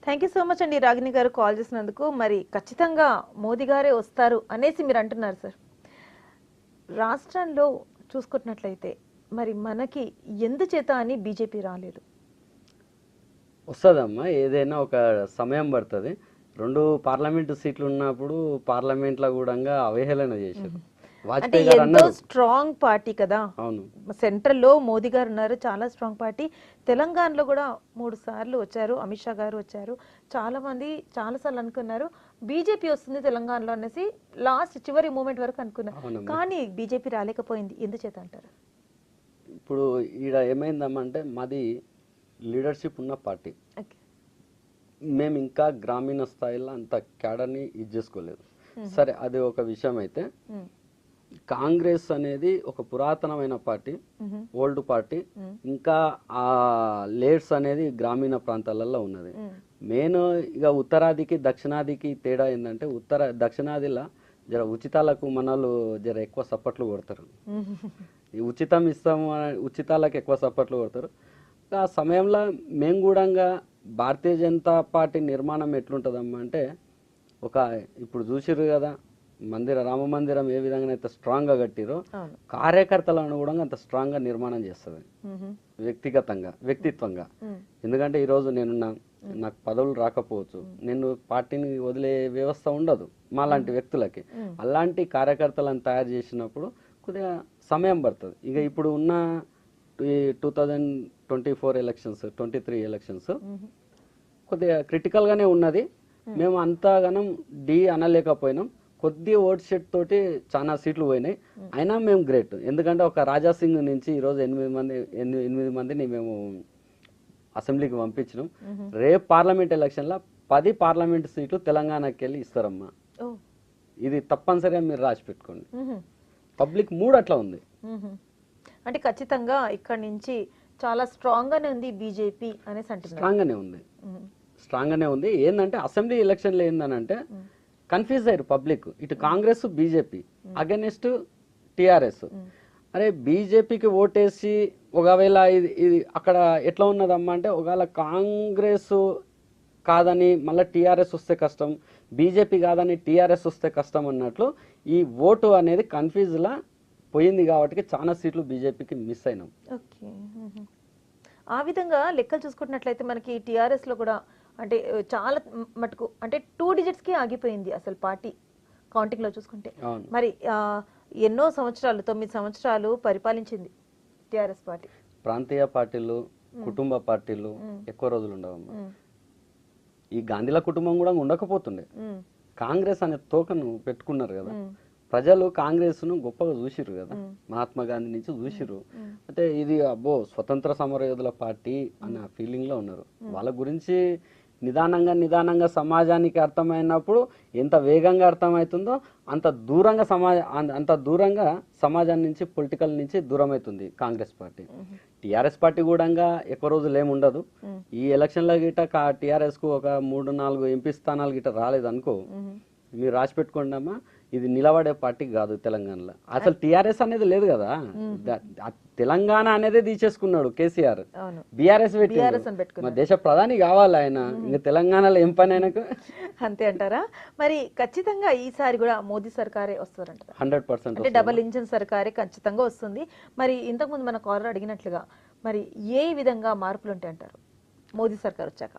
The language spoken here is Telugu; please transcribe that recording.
థ్యాంక్ యూ సో మచ్ అండి రాగిణి గారు కాల్ చేసినందుకు. మరి ఖచ్చితంగా మోదీ గారే వస్తారు అనేసి మీరు అంటున్నారు సార్. రాష్ట్రంలో చూసుకున్నట్లయితే మరి మనకి ఎందుచేత అని బీజేపీ రాలేదు? వస్తుందమ్మా, ఏదైనా ఒక సమయం పడుతుంది. 2 పార్లమెంటు సీట్లు ఉన్నప్పుడు పార్లమెంట్లో కూడా అవహేళన చేశారు. అంటే వాజ్పేయి గారు ఎంతో అన్నారు. స్ట్రాంగ్ పార్టీ కదా, అవును, సెంట్రల్లో మోదీ గారు ఉన్నారు, చాలా స్ట్రాంగ్ పార్టీ. తెలంగాణలో కూడా 3 సార్లు వచ్చారు, అమిత్ షా గారు వచ్చారు. చాలా మంది చాలాసార్లు అనుకున్నారు బీజేపీ వస్తుంది తెలంగాణలో అనేసి, లాస్ట్ చివరి మూమెంట్ వరకు అనుకున్నారు. అవునమ్మా. కానీ బీజేపీ రాలేకపోయింది, ఎందుచేత అంటారు? ఇప్పుడు ఈడ ఏమైందమ్మా అంటే మాది లీడర్షిప్ ఉన్న పార్టీ. ఓకే. మేము ఇంకా గ్రామీణ స్థాయిలో అంత క్యాడర్ని ఇది చేసుకోలేదు. సరే, అది ఒక విషయం అయితే, కాంగ్రెస్ అనేది ఒక పురాతనమైన పార్టీ, ఓల్డ్ పార్టీ. ఇంకా ఆ లేడ్స్ అనేది గ్రామీణ ప్రాంతాలలో ఉన్నది. మెయిన్ ఇక ఉత్తరాదికి దక్షిణాదికి తేడా ఏంటంటే, దక్షిణాదిలో జర ఉచితాలకు మనలు జర ఎక్కువ సప్పట్లు కొడతారు. ఈ ఉచితం ఇస్తాము ఉచితాలకు ఎక్కువ సప్పట్లు కొడతారు. ఆ సమయంలో మేము కూడా భారతీయ జనతా పార్టీ నిర్మాణం ఎట్లుంటుందమ్మా అంటే, ఇప్పుడు చూసిర్రు కదా రామ మందిరం ఏ విధంగా అయితే స్ట్రాంగ్గా కట్టిరో, కార్యకర్తలను కూడా అంత స్ట్రాంగ్గా నిర్మాణం చేస్తుంది వ్యక్తిత్వంగా. ఎందుకంటే ఈరోజు నాకు పదవులు రాకపోవచ్చు, నేను పార్టీని వదిలే వ్యవస్థ ఉండదు మాలాంటి వ్యక్తులకి. అలాంటి కార్యకర్తలను తయారు చేసినప్పుడు కొద్దిగా సమయం పడుతుంది. ఇక ఇప్పుడు ఉన్న 2024 ఎలక్షన్స్, 23 ఎలక్షన్స్ కొద్దిగా క్రిటికల్గానే ఉన్నది. మేము అంతగానం అనలేకపోయినాం. కొద్ది ఓట్ షెట్ తోటి చాలా సీట్లు పోయినాయి. అయినా మేము గ్రేట్. ఎందుకంటే ఒక రాజాసింగ్ నుంచి ఈరోజు 8 మందిని మేము అసెంబ్లీకి పంపించినాం. రేపు పార్లమెంట్ ఎలక్షన్లో 10 పార్లమెంట్ సీట్లు తెలంగాణకి వెళ్ళి ఇస్తారమ్మా. ఇది తప్పనిసరిగా మీరు రాసి పెట్టుకోండి. పబ్లిక్ మూడ్ అట్లా ఉంది. అంటే ఖచ్చితంగా ఇక్కడ నుంచి చాలా స్ట్రాంగ్ గానే ఉంది బీజేపీ అనేసి అంటున్నారు. స్ట్రాంగ్ గానే ఉంది. ఏంటంటే అసెంబ్లీ ఎలక్షన్లో ఏందనంటే కన్ఫ్యూజ్ అయ్యారు పబ్లిక్. ఇటు కాంగ్రెస్ బీజేపీ అగెనిస్ట్ టిఆర్ఎస్. అరే బీజేపీకి ఓటేసి ఒకవేళ ఇది అక్కడ ఎట్లా ఉన్నదమ్మా అంటే, ఒకవేళ కాంగ్రెస్ కాదని మళ్ళీ టీఆర్ఎస్ వస్తే కష్టం, బీజేపీ కాదని టీఆర్ఎస్ వస్తే కష్టం అన్నట్లు ఈ ఓటు అనేది కన్ఫ్యూజ్లా పోయింది. కాబట్టి చాలా సీట్లు బీజేపీకి మిస్ అయినాం. ఓకే. ఆ విధంగా లెక్కలు చూసుకున్నట్లయితే మనకి టీఆర్ఎస్ లో కూడా అంటే చాలా మటుకు అంటే 2 డిజిట్స్కి ఆగిపోయింది అసలు పార్టీ కౌంటింగ్ లో చూసుకుంటే. మరి ఎన్నో సంవత్సరాలు 9 సంవత్సరాలు పరిపాలించింది టీఆర్ఎస్ పార్టీ. ప్రాంతీయ పార్టీలు, కుటుంబ పార్టీలు ఎక్కువ రోజులు ఉండవమ్మా. ఈ గాంధీల కుటుంబం కూడా ఉండకపోతుండే. కాంగ్రెస్ అనే తోకను పెట్టుకున్నారు కదా ప్రజలు. కాంగ్రెస్ ను గొప్పగా చూసిరు కదా, మహాత్మా గాంధీ నుంచి చూసిరు. అంటే ఇది అబ్బో స్వతంత్ర సమరయోధుల పార్టీ అన్న ఫీలింగ్ లో ఉన్నారు. వాళ్ళ గురించి నిదానంగా సమాజానికి అర్థమైనప్పుడు ఎంత వేగంగా అర్థమవుతుందో అంత దూరంగా సమాజం నుంచి, పొలిటికల్ నుంచి దూరం అవుతుంది కాంగ్రెస్ పార్టీ. టీఆర్ఎస్ పార్టీ కూడా ఎక్కువ రోజులు ఏముండదు. ఈ ఎలక్షన్లో గిట్ట టీఆర్ఎస్ కు ఒక 3-4 ఎంపీ స్థానాలు గిట్ట రాలేదనుకో, మీరు రాసి పెట్టుకోండి అమ్మా, ఇది నిలబడే పార్టీ కాదు తెలంగాణలో. అసలు టీఆర్ఎస్ అనేది లేదు కదా, తెలంగాణ అనేది తీసేసుకున్నాడు కేసీఆర్. బీఆర్ఎస్ మా దేశ ప్రధాని కావాలి ఆయన, ఇంకా తెలంగాణలో ఏం పని ఆయనకు. అంతే అంటారా? మరి ఖచ్చితంగా ఈసారి కూడా మోదీ సర్కారే వస్తారంట. 100% అంటే డబుల్ ఇంజిన్ సర్కారే ఖచ్చితంగా వస్తుంది. మరి ఇంతకుముందు మన కాలర్ అడిగినట్లుగా మరి ఏ విధంగా మార్పులు ఉంటాయి అంటారు మోదీ సర్కార్ వచ్చాక?